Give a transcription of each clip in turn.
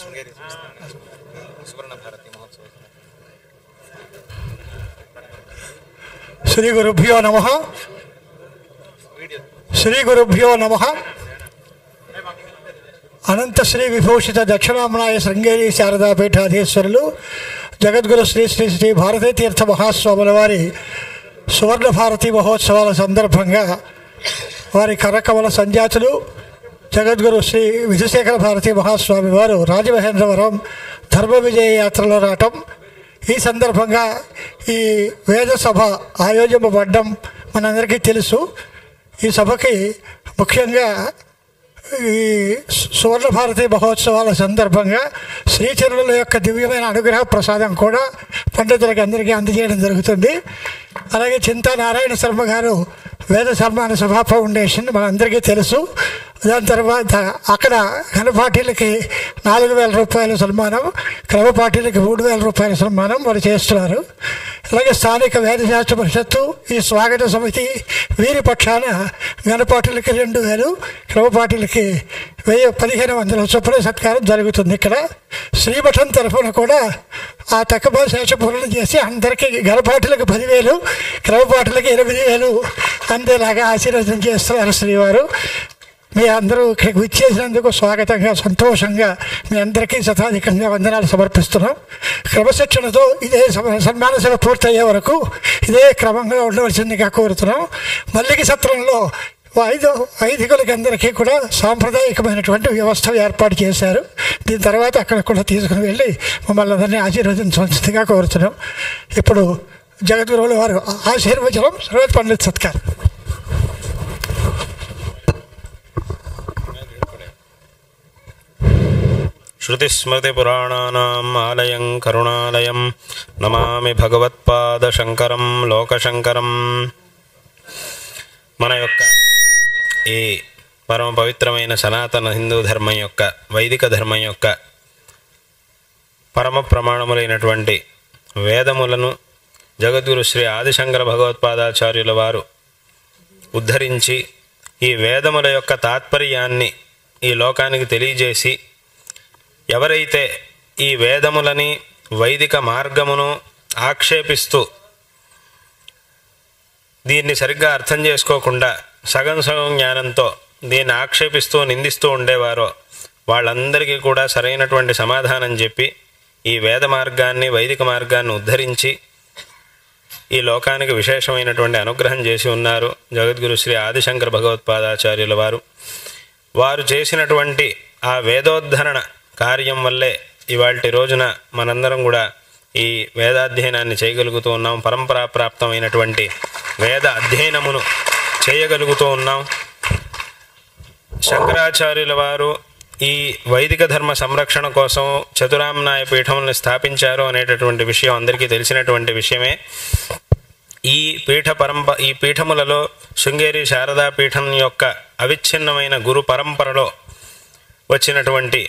శృంగేరి సువర్ణ భారతి మహోత్సవం. శ్రీ గురుభ్యో నమః. శ్రీ గురుభ్యో నమః. అనంత శ్రీ విభూషిత దక్షిణామనాయ శృంగేరి శారదాపీఠాధీశ్వరులు జగద్గురు శ్రీ శ్రీ శ్రీ భారతీ తీర్థ మహాస్వాముల వారి సువర్ణ భారతి మహోత్సవాల సందర్భంగా వారి కరకమల సంజాతులు జగద్గురు శ్రీ విధుశేఖర భారతీ మహాస్వామి వారు రాజమహేంద్రవరం ధర్మ విజయ యాత్రలో రావటం, ఈ సందర్భంగా ఈ వేద సభ ఆయోజింపబడ్డం మనందరికీ తెలుసు. ఈ సభకి ముఖ్యంగా ఈ సువర్ణ భారతి మహోత్సవాల సందర్భంగా శ్రీచరుల యొక్క దివ్యమైన అనుగ్రహ ప్రసాదం కూడా పండితులకి అందరికీ అందజేయడం జరుగుతుంది. అలాగే చింతా నారాయణ శర్మ గారు వేద సన్మాన సభా ఫౌండేషన్ మనందరికీ తెలుసు. దాని తర్వాత అక్కడ ఘనపాఠీలకి 4,000 రూపాయల సన్మానం, క్రమపాఠీలకి 3,000 రూపాయల సన్మానం వారు చేస్తున్నారు. అలాగే స్థానిక వేదశాస్త్ర పరిషత్తు, ఈ స్వాగత సమితి వీరి పక్షాన ఘనపాఠీలకి 2,000, క్రమపాఠీలకి 1,500 చొప్పున సత్కారం జరుగుతుంది. ఇక్కడ శ్రీమఠం తరఫున కూడా ఆ తక్కువ శేషపూర్ణం చేసి అందరికీ ఘనపాఠులకు 10,000, క్రమపాఠులకి 8,000 అందేలాగా ఆశీర్వచనం చేస్తున్నారు శ్రీవారు. మీ అందరూ ఇక్కడికి విచ్చేసినందుకు స్వాగతంగా, సంతోషంగా మీ అందరికీ శతాధికంగా వందనాలు సమర్పిస్తున్నాం. క్రమశిక్షణతో ఇదే సన్మాన సభ పూర్తయ్యే వరకు ఇదే క్రమంగా ఉండవలసిందిగా కోరుతున్నాం. మల్లికి సత్రంలో వైదికులకి అందరికీ కూడా సాంప్రదాయకమైనటువంటి వ్యవస్థ ఏర్పాటు చేశారు. దీని తర్వాత అక్కడ కూడా తీసుకుని వెళ్ళి మమ్మల్ని అందరినీ ఆశీర్వదించవలసిందిగా కోరుతున్నాం. ఇప్పుడు జగద్గురువుల వారు ఆశీర్వచనం, సర్వత్ పండిత్ సత్కారం. శృతిస్మృతిపురాణానాం ఆలయం కరుణాలయం నమామి భగవత్పాదశంకరం లోకశంకరం. మన యొక్క ఈ పరమ పవిత్రమైన సనాతన హిందూ ధర్మం యొక్క, వైదిక ధర్మం యొక్క పరమ ప్రమాణములైనటువంటి వేదములను జగద్గురు శ్రీ ఆదిశంకర భగవత్పాదాచార్యుల వారు ఉద్ధరించి ఈ వేదముల యొక్క తాత్పర్యాన్ని ఈ లోకానికి తెలియజేసి, ఎవరైతే ఈ వేదములని వైదిక మార్గమును ఆక్షేపిస్తూ దీన్ని సరిగ్గా అర్థం చేసుకోకుండా సగం జ్ఞానంతో దీన్ని ఆక్షేపిస్తూ నిందిస్తూ ఉండేవారో వాళ్ళందరికీ కూడా సరైనటువంటి సమాధానం చెప్పి ఈ వేద మార్గాన్ని, వైదిక మార్గాన్ని ఉద్ధరించి ఈ లోకానికి విశేషమైనటువంటి అనుగ్రహం చేసి ఉన్నారు జగద్గురు శ్రీ ఆదిశంకర భగవత్పాదాచార్యుల వారు. వారు చేసినటువంటి ఆ వేదోద్ధరణ కార్యం వల్లే ఇవాల్టి రోజున మనందరం కూడా ఈ వేదాధ్యయనాన్ని చేయగలుగుతూ ఉన్నాం. పరంపరాప్రాప్తమైనటువంటి వేద అధ్యయనమును చేయగలుగుతూ ఉన్నాం. శంకరాచార్యుల వారు ఈ వైదిక ధర్మ సంరక్షణ కోసం చతురామ్నాయ పీఠములను స్థాపించారు అనేటటువంటి విషయం అందరికీ తెలిసినటువంటి విషయమే. ఈ పీఠములలో శృంగేరి శారదా పీఠం యొక్క అవిచ్ఛిన్నమైన గురు పరంపరలో వచ్చినటువంటి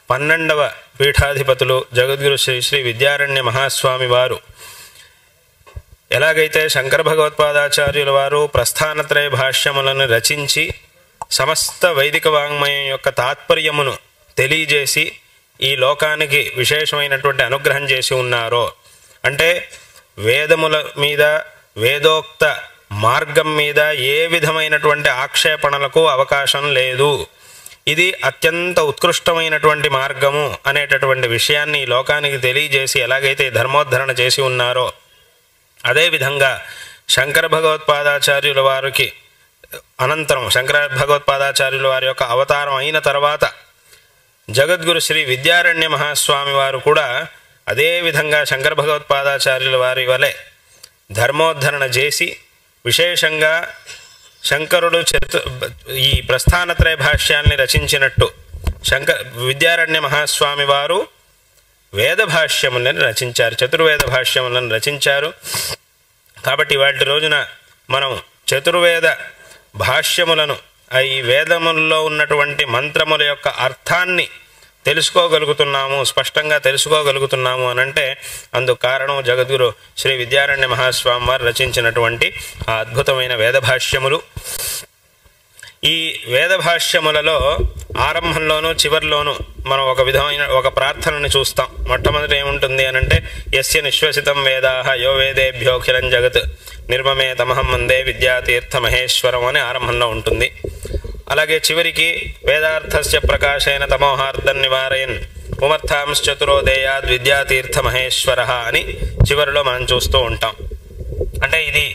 12వ పీఠాధిపతులు జగద్గురు శ్రీ శ్రీ విద్యారణ్య మహాస్వామి వారు ఎలాగైతే శంకర భగవత్పాదాచార్యుల వారు ప్రస్థానత్రయ భాష్యములను రచించి సమస్త వైదిక వాంగ్మయం యొక్క తాత్పర్యమును తెలియజేసి ఈ లోకానికి విశేషమైనటువంటి అనుగ్రహం చేసి ఉన్నారో, అంటే వేదముల మీద, వేదోక్త మార్గం మీద ఏ విధమైనటువంటి ఆక్షేపణలకు అవకాశం లేదు, ఇది అత్యంత ఉత్కృష్టమైనటువంటి మార్గము అనేటటువంటి విషయాన్ని ఈ లోకానికి తెలియజేసి ఎలాగైతే ధర్మోద్ధరణ చేసి ఉన్నారో, అదేవిధంగా శంకర భగవత్పాదాచార్యుల వారికి అనంతరం, శంకర భగవత్పాదాచార్యుల వారి యొక్క అవతారం అయిన తర్వాత జగద్గురు శ్రీ విద్యారణ్య మహాస్వామి వారు కూడా అదేవిధంగా శంకర భగవత్పాదాచార్యుల వారి వలె ధర్మోద్ధరణ చేసి విశేషంగా శంకరుడు ఈ ప్రస్థానత్రయ భాష్యాన్ని రచించినట్టు విద్యారణ్య మహాస్వామి వారు వేద భాష్యములను రచించారు, చతుర్వేద భాష్యములను రచించారు. కాబట్టి వాటి రోజున మనం చతుర్వేద భాష్యములను, ఈ వేదముల్లో ఉన్నటువంటి మంత్రముల యొక్క అర్థాన్ని తెలుసుకోగలుగుతున్నాము, స్పష్టంగా తెలుసుకోగలుగుతున్నాము అనంటే అందుకు కారణం జగద్గురు శ్రీ విద్యారణ్య మహాస్వామి వారు రచించినటువంటి ఆ అద్భుతమైన వేద భాష్యములు. ఈ వేదభాష్యములలో ఆరంభంలోనూ చివరిలోనూ మనం ఒక విధమైన ఒక ప్రార్థనని చూస్తాం. మొట్టమొదటి ఏముంటుంది అనంటే యస్య నిశ్వసితం వేదాహ యో వేదేభ్యోఖిలం జగత్ నిర్మమే తమహం వందే విద్యాతీర్థ మహేశ్వరం అని ఆరంభంలో ఉంటుంది. అలాగే చివరికి వేదార్థస్య ప్రకాశేన తమోహార్దం నివారయన్ పుమర్థాంశ్చతురోదేయాద్ విద్యాతీర్థ మహేశ్వర అని చివరిలో మనం చూస్తూ ఉంటాం. అంటే ఇది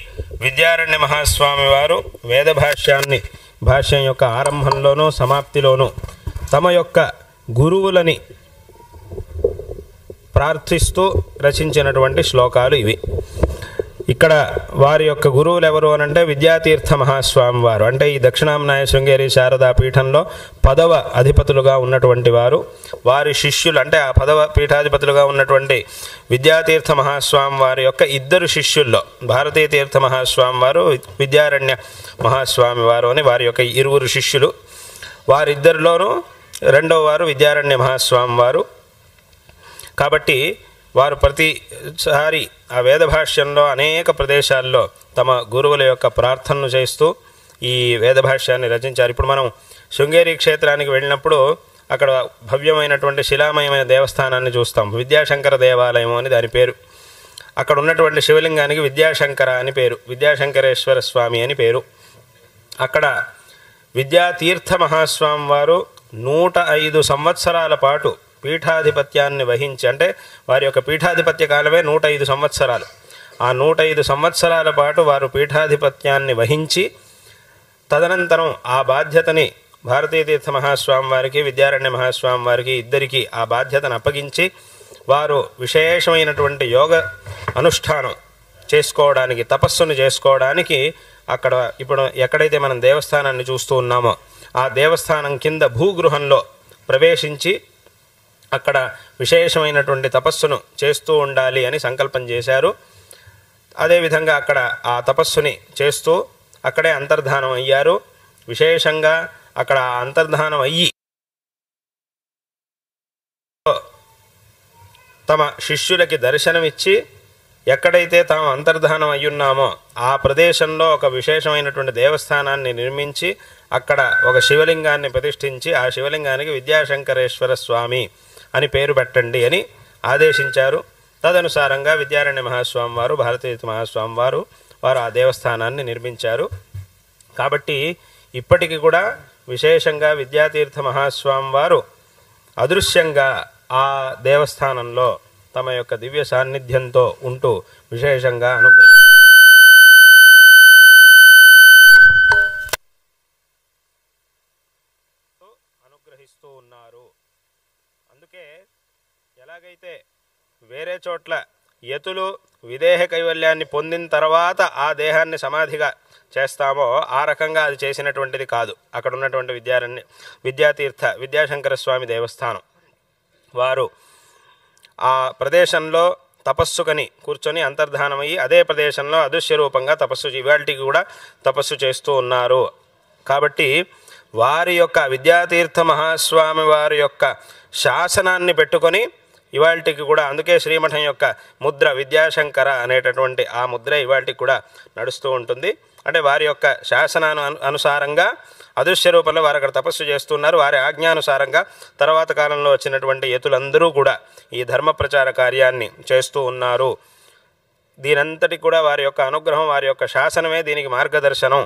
విద్యారణ్య మహాస్వామి వారు భాష్యం యొక్క ఆరంభంలోనూ సమాప్తిలోనూ తమ యొక్క గురువులని ప్రార్థిస్తూ రచించినటువంటి శ్లోకాలు ఇవి. ఇక్కడ వారి యొక్క గురువులు ఎవరు అనంటే విద్యాతీర్థ మహాస్వామి వారు, అంటే ఈ దక్షిణాంనాయ శృంగేరి శారదా పీఠంలో 10వ అధిపతులుగా ఉన్నటువంటి వారు. వారి శిష్యులు అంటే ఆ 10వ పీఠాధిపతులుగా ఉన్నటువంటి విద్యాతీర్థ మహాస్వామి వారి యొక్క ఇద్దరు శిష్యుల్లో భారతీ తీర్థ మహాస్వామి వారు, విద్యారణ్య మహాస్వామి వారు అని వారి యొక్క ఇరువురు శిష్యులు. వారిద్దరిలోనూ రెండవ వారు విద్యారణ్య మహాస్వామి వారు. కాబట్టి వారు ప్రతిసారి ఆ వేదభాష్యంలో అనేక ప్రదేశాల్లో తమ గురువుల యొక్క ప్రార్థనను చేస్తూ ఈ వేదభాష్యాన్ని రచించారు. ఇప్పుడు మనం శృంగేరి క్షేత్రానికి వెళ్ళినప్పుడు అక్కడ భవ్యమైనటువంటి శిలామయమైన దేవస్థానాన్ని చూస్తాం. విద్యాశంకర దేవాలయం అని దాని పేరు. అక్కడ ఉన్నటువంటి శివలింగానికి విద్యాశంకర అని పేరు, విద్యాశంకరేశ్వర స్వామి అని పేరు. అక్కడ విద్యాతీర్థ మహాస్వామి వారు 105 సంవత్సరాల పాటు పీఠాధిపత్యాన్ని వహించి, అంటే వారి యొక్క పీఠాధిపత్య కాలమే 105 సంవత్సరాలు. ఆ 105 సంవత్సరాల పాటు వారు పీఠాధిపత్యాన్ని వహించి తదనంతరం ఆ బాధ్యతని భారతీతీర్థ మహాస్వామి వారికి, విద్యారణ్య మహాస్వామి వారికి ఇద్దరికి ఆ బాధ్యతను అప్పగించి వారు విశేషమైనటువంటి యోగ అనుష్ఠానం చేసుకోవడానికి, తపస్సును చేసుకోవడానికి అక్కడ ఇప్పుడు ఎక్కడైతే మనం దేవస్థానాన్ని చూస్తూ ఉన్నామో ఆ దేవస్థానం కింద భూగృహంలో ప్రవేశించి అక్కడ విశేషమైనటువంటి తపస్సును చేస్తూ ఉండాలి అని సంకల్పం చేశారు. అదేవిధంగా అక్కడ ఆ తపస్సుని చేస్తూ అక్కడే అంతర్ధానం అయ్యారు. విశేషంగా అక్కడ అంతర్ధానం అయ్యి తమ శిష్యులకి దర్శనమిచ్చి ఎక్కడైతే తాము అంతర్ధానం అయ్యున్నామో ఆ ప్రదేశంలో ఒక విశేషమైనటువంటి దేవస్థానాన్ని నిర్మించి అక్కడ ఒక శివలింగాన్ని ప్రతిష్ఠించి ఆ శివలింగానికి విద్యాశంకరేశ్వర స్వామి అని పేరు పెట్టండి అని ఆదేశించారు. తదనుసారంగా విద్యారణ్య మహాస్వామి వారు, భారతీయ మహాస్వామి వారు ఆ దేవస్థానాన్ని నిర్మించారు. కాబట్టి ఇప్పటికి కూడా విశేషంగా విద్యాతీర్థ మహాస్వామి వారు అదృశ్యంగా ఆ దేవస్థానంలో తమ యొక్క దివ్య సాన్నిధ్యంతో ఉంటూ విశేషంగా అనుగ్రహిస్తూ ఉన్నారు. అందుకే ఎలాగైతే వేరే చోట్ల యతులు విదేహ కైవల్యాన్ని పొందిన తర్వాత ఆ దేహాన్ని సమాధిగా చేస్తామో ఆ రకంగా అది చేసినటువంటిది కాదు. అక్కడ ఉన్నటువంటి విద్యాతీర్థ విద్యాశంకర స్వామి దేవస్థానం వారు ఆ ప్రదేశంలో తపస్సుకని కూర్చొని అంతర్ధానమయ్యి అదే ప్రదేశంలో అదృశ్య రూపంగా ఇవాళకి కూడా తపస్సు చేస్తూ ఉన్నారు. కాబట్టి వారి యొక్క విద్యాతీర్థ మహాస్వామి వారి యొక్క శాసనాన్ని పెట్టుకొని ఇవాళకి కూడా, అందుకే శ్రీమఠం యొక్క ముద్ర విద్యాశంకర అనేటటువంటి ఆ ముద్ర ఇవాళకి కూడా నడుస్తూ ఉంటుంది. అంటే వారి యొక్క శాసనాను అనుసారంగా అదృశ్య రూపంలో వారు అక్కడ తపస్సు చేస్తున్నారు. వారి ఆజ్ఞానుసారంగా తర్వాత కాలంలో వచ్చినటువంటి యతులందరూ కూడా ఈ ధర్మ ప్రచార కార్యాన్ని చేస్తూ ఉన్నారు. దీనంతటి కూడా వారి యొక్క అనుగ్రహం, వారి యొక్క శాసనమే దీనికి మార్గదర్శనం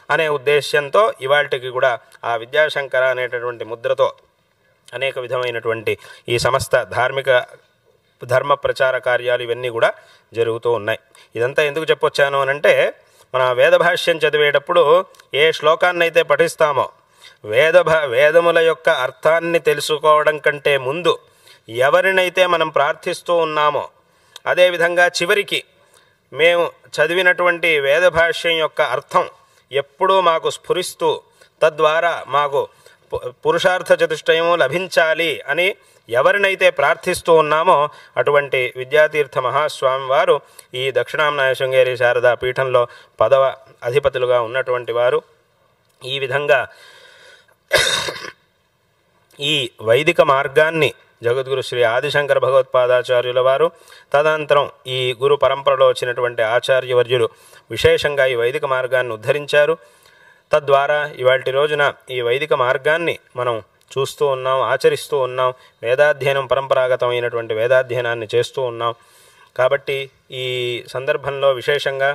అనే ఉద్దేశ్యంతో ఇవాళకి కూడా ఆ విద్యాశంకర అనేటటువంటి ముద్రతో అనేక విధమైనటువంటి ఈ సమస్త ధర్మ ప్రచార కార్యాలు ఇవన్నీ కూడా జరుగుతూ ఉన్నాయి. ఇదంతా ఎందుకు చెప్పొచ్చాను అనంటే, మన వేదభాష్యం చదివేటప్పుడు ఏ శ్లోకాన్నైతే పఠిస్తామో వేదముల యొక్క అర్థాన్ని తెలుసుకోవడం కంటే ముందు ఎవరినైతే మనం ప్రార్థిస్తూ ఉన్నామో, అదేవిధంగా చివరికి మేము చదివినటువంటి వేదభాష్యం యొక్క అర్థం ఎప్పుడూ మాకు స్ఫురిస్తూ తద్వారా మాకు పురుషార్థ చతుష్టయము లభించాలి అని ఎవరినైతే ప్రార్థిస్తూ ఉన్నామో అటువంటి విద్యాతీర్థ మహాస్వామి వారు ఈ దక్షిణాంనాయ శృంగేరి శారదా పీఠంలో 10వ అధిపతులుగా ఉన్నటువంటి వారు. ఈ విధంగా ఈ వైదిక మార్గాన్ని జగద్గురు శ్రీ ఆదిశంకర భగవత్పాదాచార్యుల వారు, తదనంతరం ఈ గురు పరంపరలో వచ్చినటువంటి ఆచార్యవర్యులు విశేషంగా ఈ వైదిక మార్గాన్ని ఉద్ధరించారు. తద్వారా ఇవాల్టి రోజున ఈ వైదిక మార్గాన్ని మనం చూస్తూ ఉన్నాం, ఆచరిస్తూ ఉన్నాం. వేదాధ్యయనం పరంపరాగతమైనటువంటి వేదాధ్యయనాన్ని చేస్తూ ఉన్నాం. కాబట్టి ఈ సందర్భంలో విశేషంగా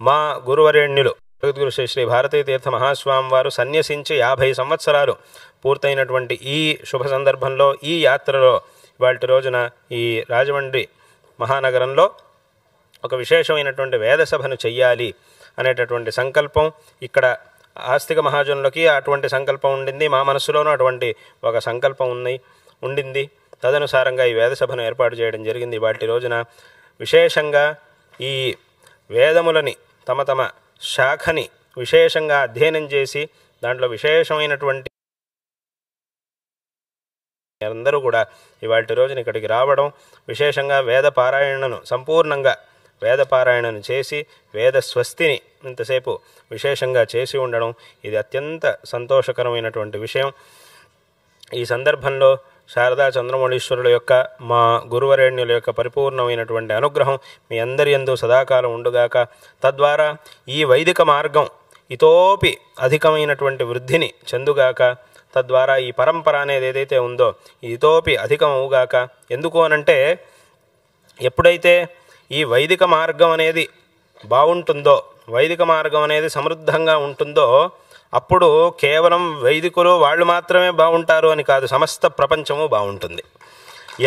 మా గురువరేణ్యులు జగద్గురు శ్రీ శ్రీ భారతీ తీర్థ మహాస్వామి వారు సన్యసించి 50 సంవత్సరాలు పూర్తయినటువంటి ఈ శుభ సందర్భంలో, ఈ యాత్రలో ఇవాల్టి రోజున ఈ రాజమండ్రి మహానగరంలో ఒక విశేషమైనటువంటి వేద సభను చెయ్యాలి అనేటటువంటి సంకల్పం ఇక్కడ ఆస్తిక మహాజనులకి అటువంటి సంకల్పం ఉండింది. మా మనస్సులోనూ అటువంటి ఒక సంకల్పం ఉండింది. తదనుసారంగా ఈ వేద సభను ఏర్పాటు చేయడం జరిగింది. వాటి రోజున విశేషంగా ఈ వేదములని తమ తమ శాఖని విశేషంగా అధ్యయనం చేసి దాంట్లో విశేషమైనటువంటి అందరూ కూడా ఇవాల్టి రోజున ఇక్కడికి రావడం, విశేషంగా వేద పారాయణను సంపూర్ణంగా వేద పారాయణను చేసి వేద స్వస్తిని ఇంతసేపు విశేషంగా చేసి ఉండడం ఇది అత్యంత సంతోషకరమైనటువంటి విషయం. ఈ సందర్భంలో శారదా చంద్రమౌళీశ్వరుల యొక్క మా గురువరేణ్యుల యొక్క పరిపూర్ణమైనటువంటి అనుగ్రహం మీ అందరి యందు సదాకాలం ఉండుగాక. తద్వారా ఈ వైదిక మార్గం ఇతోపి అధికమైనటువంటి వృద్ధిని చెందుగాక. తద్వారా ఈ పరంపర అనేది ఏదైతే ఉందో ఇతోపి అధికమవుగాక. ఎందుకు అనంటే ఎప్పుడైతే ఈ వైదిక మార్గం అనేది బాగుంటుందో, వైదిక మార్గం అనేది సమృద్ధంగా ఉంటుందో అప్పుడు కేవలం వైదికులు వాళ్ళు మాత్రమే బాగుంటారు అని కాదు, సమస్త ప్రపంచము బాగుంటుంది.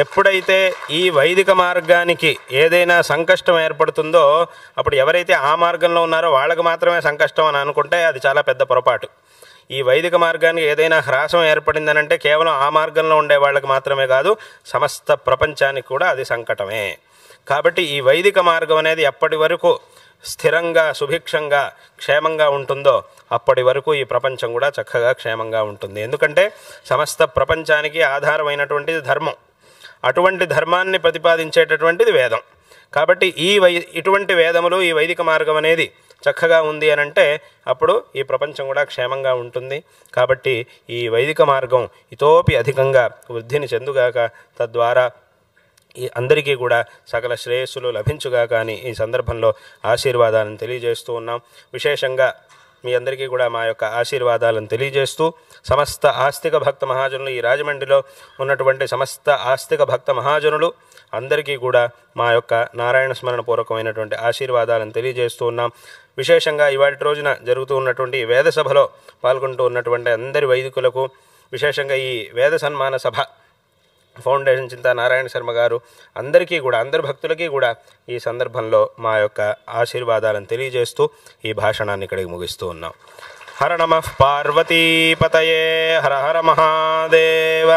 ఎప్పుడైతే ఈ వైదిక మార్గానికి ఏదైనా సంకష్టం ఏర్పడుతుందో అప్పుడు ఎవరైతే ఆ మార్గంలో ఉన్నారో వాళ్ళకి మాత్రమే సంకష్టం అని అనుకుంటే అది చాలా పెద్ద పొరపాటు. ఈ వైదిక మార్గానికి ఏదైనా హ్రాసం ఏర్పడిందనంటే కేవలం ఆ మార్గంలో ఉండే వాళ్ళకి మాత్రమే కాదు, సమస్త ప్రపంచానికి కూడా అది సంకటమే. కాబట్టి ఈ వైదిక మార్గం అనేది ఎప్పటి వరకు స్థిరంగా సుభిక్షంగా క్షేమంగా ఉంటుందో అప్పటి వరకు ఈ ప్రపంచం కూడా చక్కగా క్షేమంగా ఉంటుంది. ఎందుకంటే సమస్త ప్రపంచానికి ఆధారమైనటువంటిది ధర్మం. అటువంటి ధర్మాన్ని ప్రతిపాదించేటటువంటిది వేదం. కాబట్టి ఇటువంటి వేదములు ఈ వైదిక మార్గం అనేది చక్కగా ఉంది అని అంటే అప్పుడు ఈ ప్రపంచం కూడా క్షేమంగా ఉంటుంది. కాబట్టి ఈ వైదిక మార్గం ఇతోపి అధికంగా వృద్ధిని చెందుగాక. తద్వారా ఈ అందరికీ కూడా సకల శ్రేయస్సులు లభించుగా. కానీ ఈ సందర్భంలో ఆశీర్వాదాలను తెలియజేస్తూ ఉన్నాం. విశేషంగా మీ అందరికీ కూడా మా యొక్క ఆశీర్వాదాలను తెలియజేస్తూ సమస్త ఆస్తిక భక్త మహాజనులు, ఈ రాజమండ్రిలో ఉన్నటువంటి సమస్త ఆస్తిక భక్త మహాజనులు అందరికీ కూడా మా యొక్క నారాయణ స్మరణ పూర్వకమైనటువంటి ఆశీర్వాదాలను తెలియజేస్తూ ఉన్నాం. విశేషంగా ఇవాటి రోజున జరుగుతూ ఉన్నటువంటి వేద సభలో పాల్గొంటూ ఉన్నటువంటి అందరి వైదికులకు, విశేషంగా ఈ వేద సన్మాన సభ ఫౌండేషన్ చింతా నారాయణ శర్మ గారు అందరికీ కూడా, అందరి భక్తులకి కూడా ఈ సందర్భంలో మా యొక్క ఆశీర్వాదాలను తెలియజేస్తూ ఈ భాషణాన్ని ఇక్కడికి ముగిస్తూ ఉన్నాం. హర నమః పార్వతీపతయే, హర హర మహాదేవ.